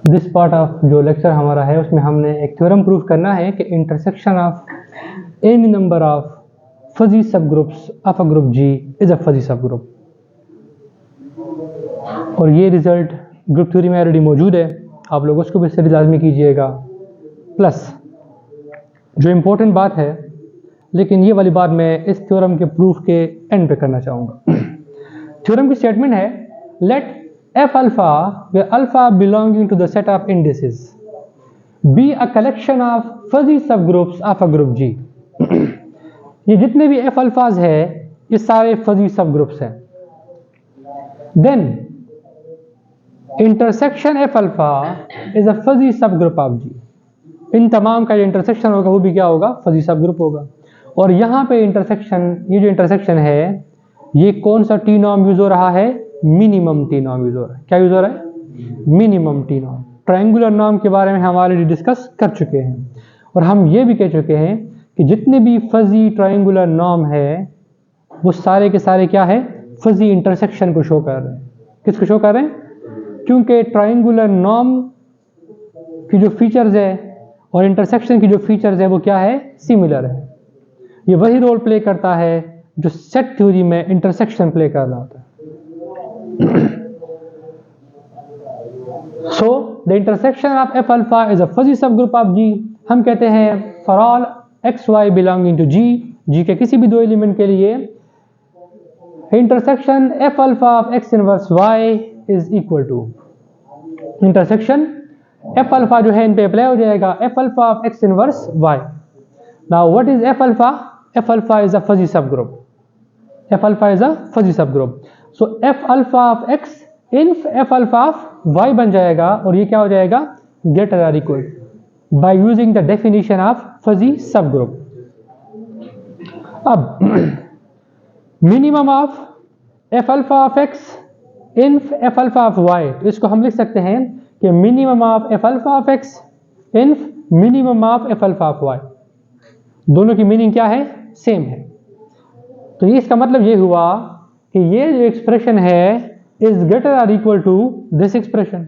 This part of जो lecture हमारा है उसमें हमने एक थ्योरम प्रूव करना है कि intersection of any number of fuzzy subgroups of a group G is a fuzzy subgroup. और ये रिजल्ट ग्रुप थ्योरी में ऑलरेडी मौजूद है, आप लोग उसको भी स्टडी लाजमी कीजिएगा। प्लस जो इम्पोर्टेंट बात है, लेकिन ये वाली बात मैं इस थ्योरम के प्रूफ के एंड पे करना चाहूँगा। थ्योरम की स्टेटमेंट है late f alpha where alpha belonging to the set of indices be a collection of fuzzy subgroups of a group G। ये जितने भी f अल्फाज है ये सारे फजी सबग्रुप्स हैं। Then intersection f alpha is a fuzzy subgroup of G। इन तमाम का जो इंटरसेक्शन होगा वो भी क्या होगा, फजी सबग्रुप होगा। और यहाँ पे इंटरसेक्शन, ये जो इंटरसेक्शन है ये कौन सा टी नॉर्म यूज हो रहा है, मिनिमम टी नॉर्म यूज हो रहा है। क्या यूज हो रहा है, minimum T norm. Triangular norm के बारे में हम ऑलरेडी डिस्कस कर चुके हैं और हम ये भी कह चुके हैं कि जितने भी फजी ट्रायंगुलर नॉर्म है वो सारे के सारे क्या है, फजी इंटरसेक्शन को शो कर रहे हैं। किसको शो कर रहे हैं, क्योंकि ट्रायंगुलर नॉर्म की जो फीचर्स है और इंटरसेक्शन की जो फीचर्स है वो क्या है, सिमिलर है। ये वही रोल प्ले करता है जो सेट थ्योरी में इंटरसेक्शन प्ले कर रहा होता है। So the intersection of f alpha is a fuzzy subgroup of G। हम कहते हैं for all x y belonging to G, G के किसी भी दो एलिमेंट के लिए intersection f alpha of x inverse y is equal to intersection f alpha जो है इन पे अप्लाई हो जाएगा f alpha of x inverse y। Now what is f alpha? f alpha is a fuzzy subgroup। f alpha is a fuzzy subgroup। So f alpha of x inf f alpha of y बन जाएगा और ये क्या हो जाएगा, greater or equal by using the definition of fuzzy subgroup। अब minimum of f alpha of x inf f alpha of y, तो इसको हम लिख सकते हैं कि minimum of f alpha of x inf minimum of f alpha of y। दोनों की मीनिंग क्या है, सेम है। तो ये इसका मतलब ये हुआ कि ये जो एक्सप्रेशन है is greater or equal to this expression.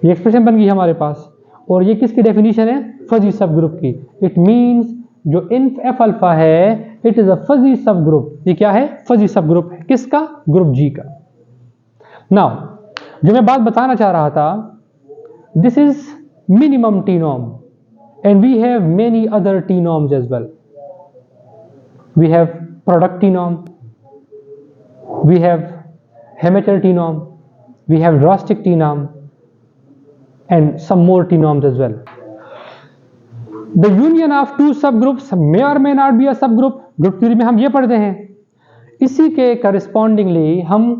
ये एक्सप्रेशन बन गई हमारे पास और ये किसकी डेफिनेशन है, फजी सब ग्रुप की। इट मींस जो इन्फ एफ अल्फा है इट इज अ फजी सब ग्रुप। ये क्या है, फजी सब ग्रुप है, किसका, ग्रुप जी का। नाउ जो मैं बात बताना चाह रहा था, this is minimum T norm and we have many other T norms as well. We have product T norm, we have Hamacher T norm, we have Drostick T norm and some more T norms as well। The union of two subgroups may or may not be a subgroup। Group theory में हम ये पढ़ते हैं। इसी के correspondingly हम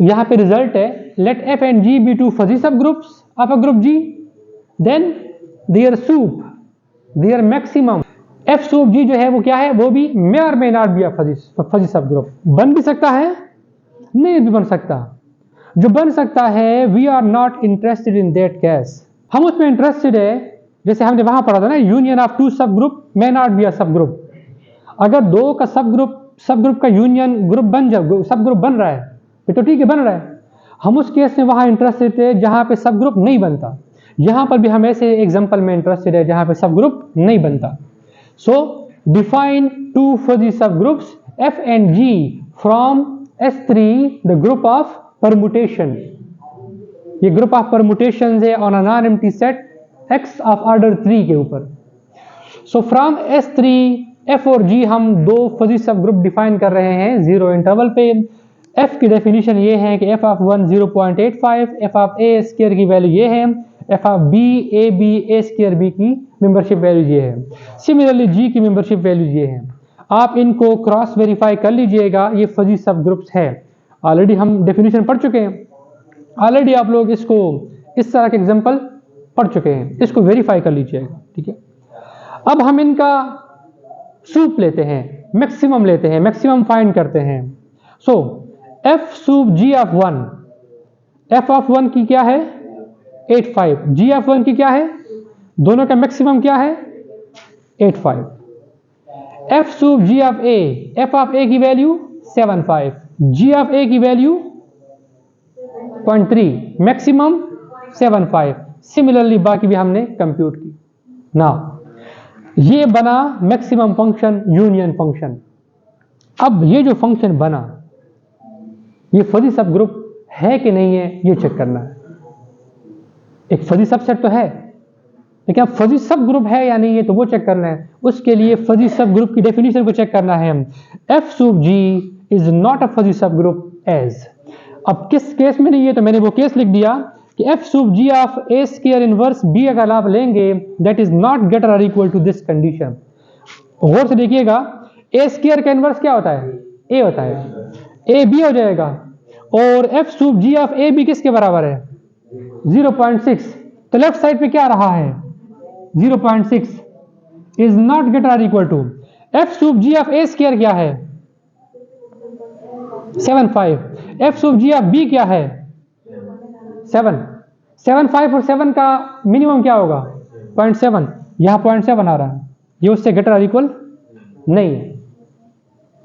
यहाँ पे रिजल्ट है let f and g be two fuzzy subgroups of a group G, then their sup, their maximum f sup G जो है वो क्या है, वो भी may or may not be fuzzy subgroup. बन भी सकता है, नहीं भी बन सकता। जो बन सकता है we are not interested in that case, हम उसमें इंटरेस्टेड है। जैसे हमने वहां पढ़ा था ना, यूनियन ऑफ टू सब group may not be a सब ग्रुप। अगर दो का सब ग्रुप का यूनियन ग्रुप बन जाए, सब ग्रुप बन रहा है तो ठीक है, बन रहा है। हम उस केस में वहां इंटरेस्टेड थे जहां पे सब ग्रुप नहीं बनता। यहां पर भी हम ऐसे एग्जाम्पल में इंटरेस्टेड है जहां पे सब ग्रुप नहीं बनता। So define two fuzzy subgroups F and G from S3, the group of permutation। ये group of permutations है on a non-empty set X of order 3 के ऊपर। So from S3 F और G हम दो fuzzy subgroup define कर रहे हैं जीरो इंटरवल पे। F की डेफिनेशन ये है कि F of 1 0.85, F of A square की वैल्यू ये है, F of B A B A square B की मेंबरशिप वैल्यू ये है। सिमिलरली G की मेंबरशिप वैल्यू ये है। आप इनको क्रॉस वेरीफाई कर लीजिएगा, ये फजी सब ग्रुप्स है। ऑलरेडी हम डेफिनेशन पढ़ चुके हैं, ऑलरेडी आप लोग इसको इस तरह के एग्जांपल पढ़ चुके हैं, इसको वेरीफाई कर लीजिएगा, ठीक है। अब हम इनका सूप लेते हैं, मैक्सिमम लेते हैं, मैक्सिमम फाइंड करते हैं। सो F soup G of 1, F of 1 की क्या है 85, G ऑफ 1 की क्या है, दोनों का मैक्सिमम क्या है 85। F soup G of A, F of A की वैल्यू 75, G ऑफ A की वैल्यू 0.3, मैक्सिमम 75। सिमिलरली बाकी भी हमने कंप्यूट की ना। ये बना मैक्सिमम फंक्शन यूनियन फंक्शन। अब ये जो फंक्शन बना ये फजी सब ग्रुप है कि नहीं है ये चेक करना है। एक फजी सबसेट तो है लेकिन अब फजी सब ग्रुप है या नहीं है तो वो चेक करना है। उसके लिए फजी सब ग्रुप की डेफिनेशन को चेक करना है हम। F sub ji is not a fuzzy सब ग्रुप एज। अब किस केस में नहीं है तो मैंने वो केस लिख दिया कि F sub G of A square inverse B अगर आप लेंगे that is not greater or equal to this condition. गौर से देखिएगा ए स्क्वायर का इनवर्स क्या होता है ए होता है, ए बी हो जाएगा और F sub G of A B किसके बराबर है 0.6। तो लेफ्ट साइड पे क्या रहा है 0.6 is not greater or equal to F sub G of A square क्या है 75। F sub G of B क्या है 7। 75 और 7 का मिनिमम क्या होगा 0.7। यहां 0.7 आ रहा है, ये उससे ग्रेटर और इक्वल नहीं है।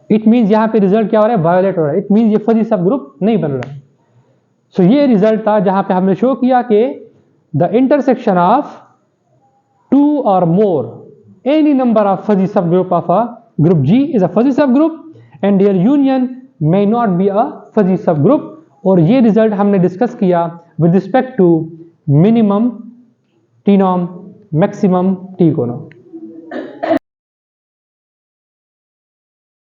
इट मीन्स यहां पे रिजल्ट क्या हो रहा है वायोलेट हो रहा है। इट मीन्स ये फजी सब ग्रुप नहीं बन रहा है। सो ये रिजल्ट था जहां पे हमने शो किया कि the intersection of 2 or more any number of fuzzy subgroup of a group G is a fuzzy subgroup and their union may not be a fuzzy subgroup। और ये रिजल्ट हमने डिस्कस किया with respect to minimum T norm maximum T कोनॉर्म।